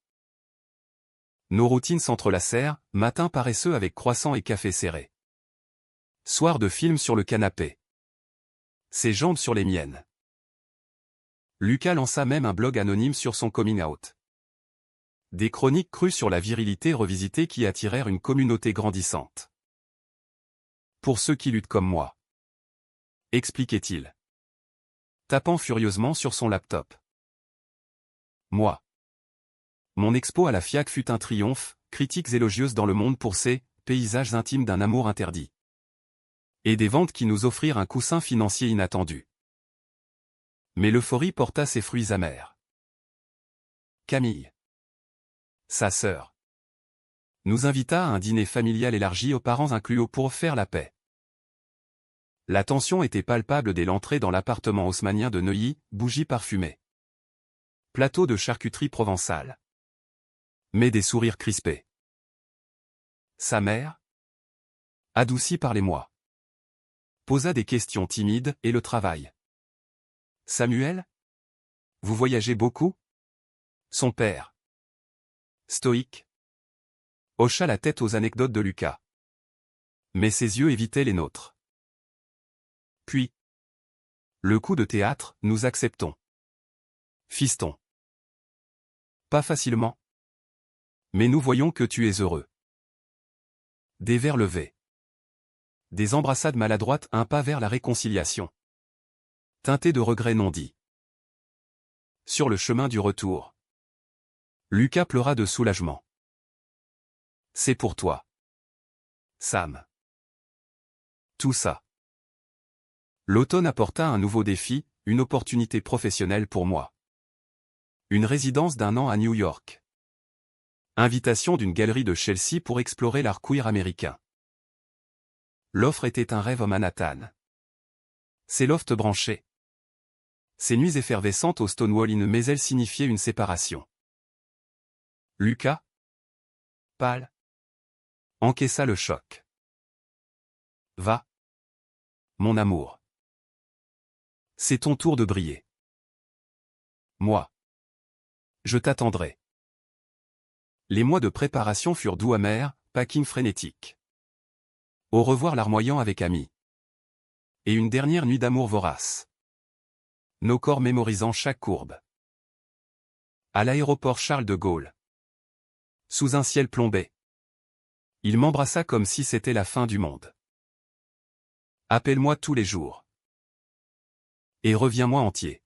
Nos routines s'entrelacèrent, matin paresseux avec croissant et café serré. Soir de film sur le canapé. Ses jambes sur les miennes. Lucas lança même un blog anonyme sur son coming out. Des chroniques crues sur la virilité revisitée qui attirèrent une communauté grandissante. Pour ceux qui luttent comme moi. Expliquait-il. Tapant furieusement sur son laptop. Moi. Mon expo à la FIAC fut un triomphe, critiques élogieuses dans le monde pour ses paysages intimes d'un amour interdit. Et des ventes qui nous offrirent un coussin financier inattendu. Mais l'euphorie porta ses fruits amers. Camille, sa sœur, nous invita à un dîner familial élargi aux parents inclus pour faire la paix. La tension était palpable dès l'entrée dans l'appartement haussmannien de Neuilly, bougies parfumées. Plateau de charcuterie provençale. Mais des sourires crispés. Sa mère, adoucie par les mois, posa des questions timides, et le travail. Samuel? Vous voyagez beaucoup? Son père, stoïque, hocha la tête aux anecdotes de Lucas. Mais ses yeux évitaient les nôtres. Puis, le coup de théâtre, nous acceptons. Fiston. Pas facilement. Mais nous voyons que tu es heureux. Des verres levés. Des embrassades maladroites, un pas vers la réconciliation. Teinté de regrets non dits. Sur le chemin du retour. Lucas pleura de soulagement. C'est pour toi. Sam. Tout ça. L'automne apporta un nouveau défi, une opportunité professionnelle pour moi. Une résidence d'1 an à New York. Invitation d'une galerie de Chelsea pour explorer l'art queer américain. L'offre était un rêve à Manhattan. Ses lofts branchés. Ses nuits effervescentes au Stonewall Inn, mais elles signifiaient une séparation. Lucas, pâle, encaissa le choc. Va, mon amour. C'est ton tour de briller. Moi, je t'attendrai. Les mois de préparation furent doux amers, packing frénétique. Au revoir larmoyant avec amis. Et une dernière nuit d'amour vorace. Nos corps mémorisant chaque courbe. À l'aéroport Charles de Gaulle. Sous un ciel plombé. Il m'embrassa comme si c'était la fin du monde. Appelle-moi tous les jours. Et reviens-moi entier.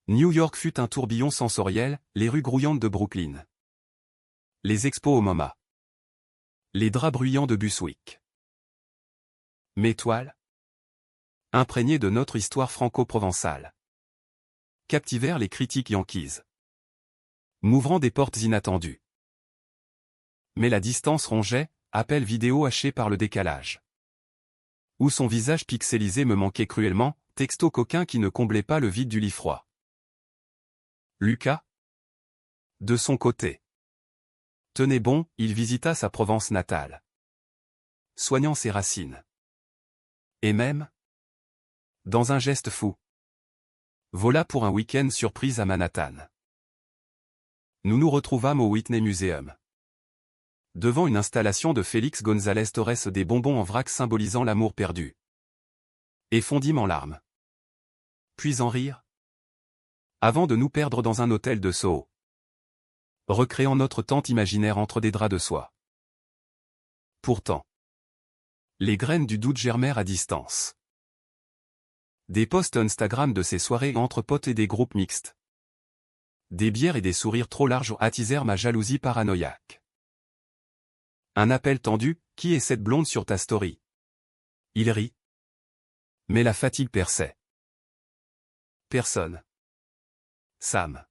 New York fut un tourbillon sensoriel, les rues grouillantes de Brooklyn. Les expos au MoMA. Les draps bruyants de Bushwick. Mes toiles, imprégnées de notre histoire franco-provençale, captivèrent les critiques yankees, m'ouvrant des portes inattendues. Mais la distance rongeait, appel vidéo haché par le décalage. Où son visage pixelisé me manquait cruellement, texto coquin qui ne comblait pas le vide du lit froid. Lucas, de son côté, tenait bon, il visita sa Provence natale, soignant ses racines. Et même, dans un geste fou, vola pour un week-end surprise à Manhattan. Nous nous retrouvâmes au Whitney Museum. Devant une installation de Félix González Torres, des bonbons en vrac symbolisant l'amour perdu. Et fondîmes en larmes. Puis en rire. Avant de nous perdre dans un hôtel de Soho. Recréant notre tente imaginaire entre des draps de soie. Pourtant. Les graines du doute germèrent à distance. Des posts Instagram de ces soirées entre potes et des groupes mixtes. Des bières et des sourires trop larges attisèrent ma jalousie paranoïaque. Un appel tendu, qui est cette blonde sur ta story? Il rit. Mais la fatigue perçait. Personne. Sam.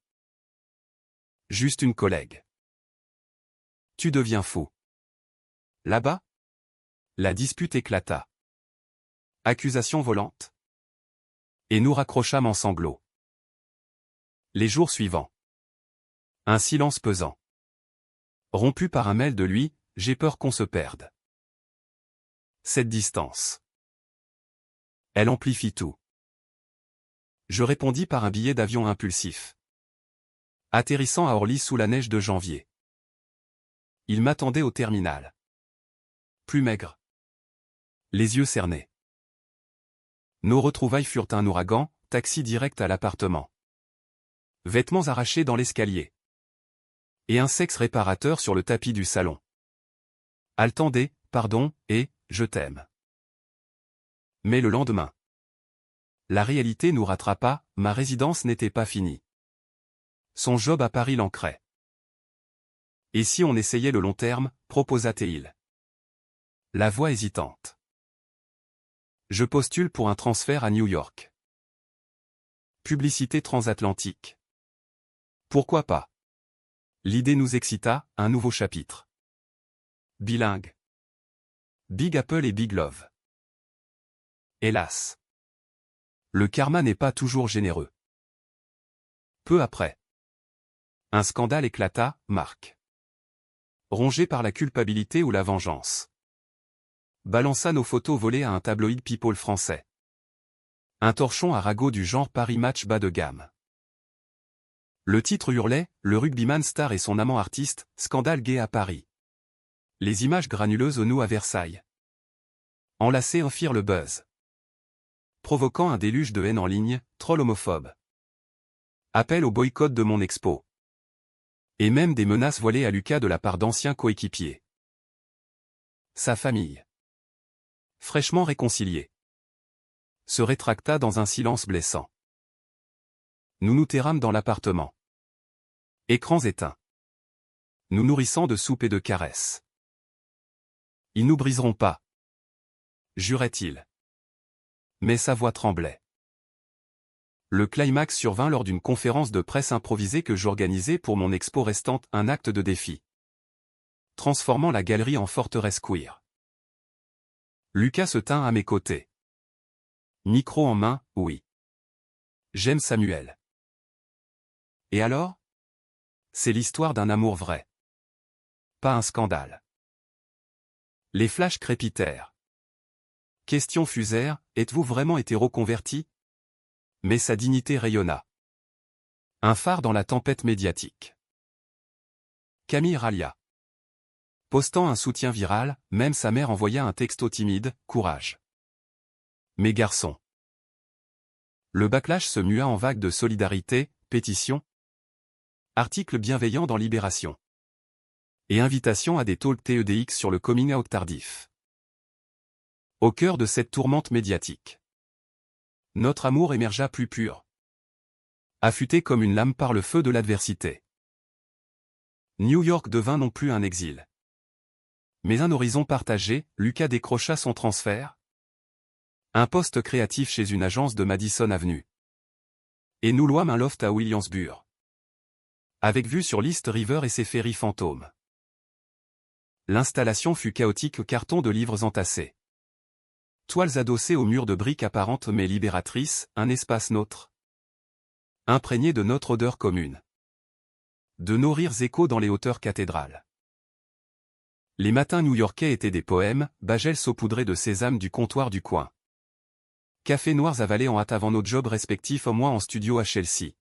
Juste une collègue. Tu deviens fou. Là-bas? La dispute éclata. Accusation volante. Et nous raccrochâmes en sanglots. Les jours suivants. Un silence pesant. Rompu par un mail de lui, j'ai peur qu'on se perde. Cette distance. Elle amplifie tout. Je répondis par un billet d'avion impulsif. Atterrissant à Orly sous la neige de janvier. Il m'attendait au terminal. Plus maigre. Les yeux cernés. Nos retrouvailles furent un ouragan, taxi direct à l'appartement. Vêtements arrachés dans l'escalier. Et un sexe réparateur sur le tapis du salon. Attendez, pardon, et je t'aime. Mais le lendemain. La réalité nous rattrapa, ma résidence n'était pas finie. Son job à Paris l'ancrait. Et si on essayait le long terme, proposa-t-il. La voix hésitante. Je postule pour un transfert à New York. Publicité transatlantique. Pourquoi pas? L'idée nous excita, un nouveau chapitre. Bilingue. Big Apple et Big Love. Hélas. Le karma n'est pas toujours généreux. Peu après. Un scandale éclata, Marc. Rongé par la culpabilité ou la vengeance. Balança nos photos volées à un tabloïd people français. Un torchon à ragots du genre Paris Match bas de gamme. Le titre hurlait, le rugbyman star et son amant artiste, scandale gay à Paris. Les images granuleuses au nous à Versailles. Enlacés en firent le buzz. Provoquant un déluge de haine en ligne, troll homophobe. Appel au boycott de mon expo. Et même des menaces voilées à Lucas de la part d'anciens coéquipiers. Sa famille. Fraîchement réconciliée. Se rétracta dans un silence blessant. Nous nous terrâmes dans l'appartement. Écrans éteints. Nous nourrissant de soupe et de caresses. Ils nous briseront pas. Jurait-il. Mais sa voix tremblait. Le climax survint lors d'une conférence de presse improvisée que j'organisais pour mon expo restante, un acte de défi. Transformant la galerie en forteresse queer. Lucas se tint à mes côtés. Micro en main, oui. J'aime Samuel. Et alors? C'est l'histoire d'un amour vrai. Pas un scandale. Les flashs crépitèrent. Questions fusèrent, êtes-vous vraiment hétéro-converti? Mais sa dignité rayonna. Un phare dans la tempête médiatique. Camille râlia. Postant un soutien viral, même sa mère envoya un texto timide, courage. Mes garçons. Le backlash se mua en vague de solidarité, pétition. Article bienveillant dans Libération. Et invitation à des talks TEDx sur le coming out tardif. Au cœur de cette tourmente médiatique. Notre amour émergea plus pur. Affûté comme une lame par le feu de l'adversité. New York devint non plus un exil. Mais un horizon partagé, Lucas décrocha son transfert. Un poste créatif chez une agence de Madison Avenue. Et nous louâmes un loft à Williamsburg. Avec vue sur l'East River et ses ferries fantômes. L'installation fut chaotique, cartons de livres entassés. Toiles adossées aux murs de briques apparentes mais libératrices, un espace nôtre. Imprégné de notre odeur commune. De nos rires échos dans les hauteurs cathédrales. Les matins new-yorkais étaient des poèmes, Bagel saupoudrés de sésame du comptoir du coin. Cafés noirs avalés en hâte avant nos jobs respectifs, au moins en studio à Chelsea.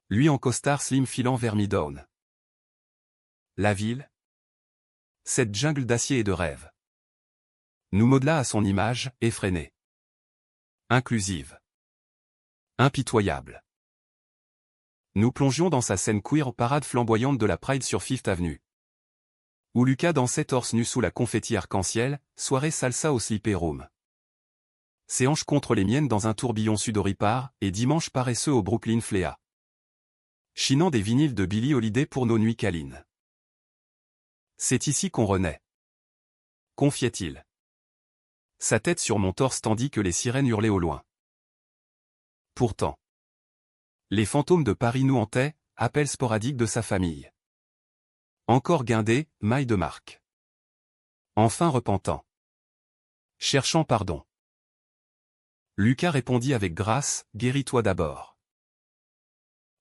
Lui en costard slim filant vers Midtown. La ville. Cette jungle d'acier et de rêve. Nous modela à son image, effrénée. Inclusive. Impitoyable. Nous plongions dans sa scène queer parade flamboyante de la Pride sur Fifth Avenue. Où Lucas dansait torse nu sous la confetti arc-en-ciel, soirée salsa au Sleepy Room. Ses hanches contre les miennes dans un tourbillon sudoripare, et dimanche paresseux au Brooklyn Flea. Chinant des vinyles de Billie Holiday pour nos nuits câlines. C'est ici qu'on renaît. Confiait-il. Sa tête sur mon torse tandis que les sirènes hurlaient au loin. Pourtant. Les fantômes de Paris nous hantaient, appels sporadiques de sa famille. Encore guindé, maille de marque. Enfin repentant. Cherchant pardon. Lucas répondit avec grâce, guéris-toi d'abord.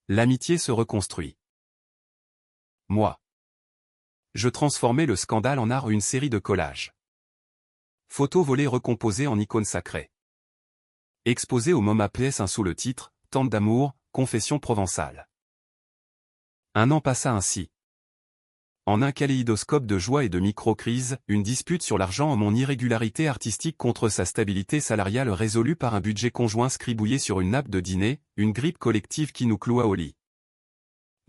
L'amitié se reconstruit. Moi. Je transformais le scandale en art, une série de collages. Photos volées recomposées en icônes sacrées. Exposées au MoMA PS1 sous le titre « Tente d'amour, confession provençale ». Un an passa ainsi. En un kaléidoscope de joie et de micro-crises, une dispute sur l'argent, mon irrégularité artistique contre sa stabilité salariale résolue par un budget conjoint scribouillé sur une nappe de dîner, une grippe collective qui nous cloua au lit.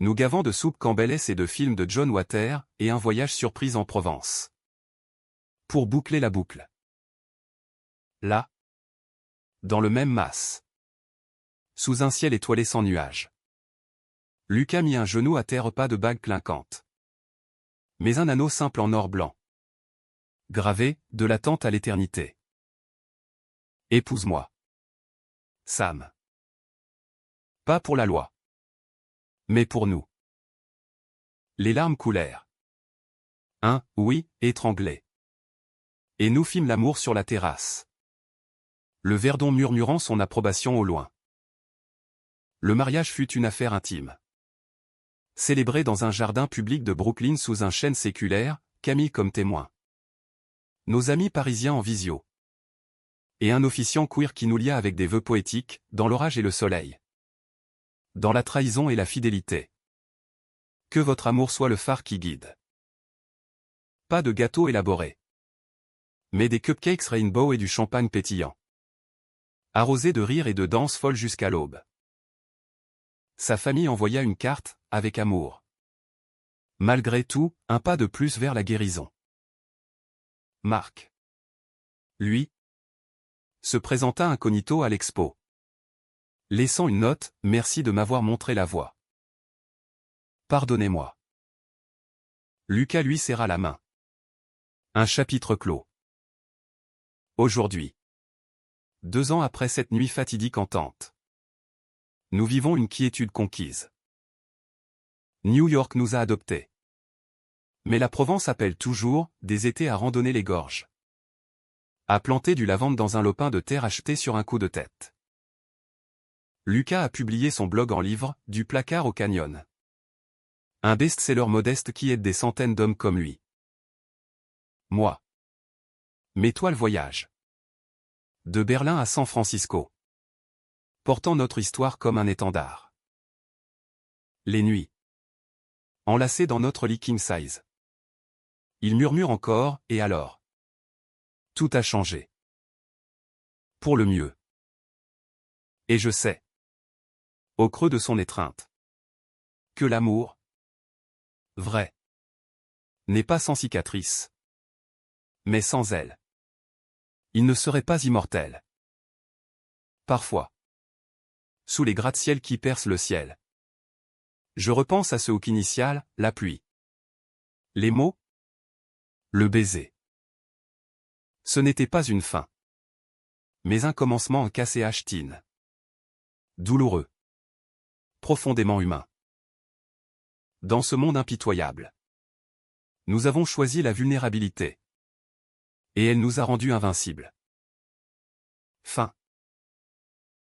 Nous gavant de soupe Campbell's et de films de John Water, et un voyage surprise en Provence. Pour boucler la boucle. Là. Dans le même mas. Sous un ciel étoilé sans nuages. Lucas mit un genou à terre, pas de bague clinquante. Mais un anneau simple en or blanc. Gravé, de l'attente à l'éternité. Épouse-moi. Sam. Pas pour la loi. Mais pour nous. Les larmes coulèrent. Oui, étranglé. Et nous fîmes l'amour sur la terrasse. Le Verdon murmurant son approbation au loin. Le mariage fut une affaire intime. Célébré dans un jardin public de Brooklyn sous un chêne séculaire, Camille comme témoin. Nos amis parisiens en visio. Et un officiant queer qui nous lia avec des vœux poétiques, dans l'orage et le soleil. Dans la trahison et la fidélité. Que votre amour soit le phare qui guide. Pas de gâteau élaboré. Mais des cupcakes rainbow et du champagne pétillant. Arrosé de rire et de danse folle jusqu'à l'aube. Sa famille envoya une carte, avec amour. Malgré tout, un pas de plus vers la guérison. Marc. Lui. Se présenta incognito à l'expo. Laissant une note, merci de m'avoir montré la voie. Pardonnez-moi. Lucas lui serra la main. Un chapitre clos. Aujourd'hui. 2 ans après cette nuit fatidique en tente. Nous vivons une quiétude conquise. New York nous a adoptés. Mais la Provence appelle toujours, des étés à randonner les gorges. À planter du lavande dans un lopin de terre acheté sur un coup de tête. Lucas a publié son blog en livre, Du placard au canyon. Un best-seller modeste qui aide des centaines d'hommes comme lui. Moi. Mes toiles voyage. De Berlin à San Francisco. Portant notre histoire comme un étendard. Les nuits. Enlacés dans notre lit king size. Il murmure encore, et alors? Tout a changé. Pour le mieux. Et je sais. Au creux de son étreinte. Que l'amour. Vrai. N'est pas sans cicatrice. Mais sans elle. Il ne serait pas immortel. Parfois. Sous les gratte-ciel qui percent le ciel. Je repense à ce hook initial, la pluie. Les mots. Le baiser. Ce n'était pas une fin. Mais un commencement en cassé Ashtine. Douloureux. Profondément humain. Dans ce monde impitoyable. Nous avons choisi la vulnérabilité. Et elle nous a rendus invincibles. Fin.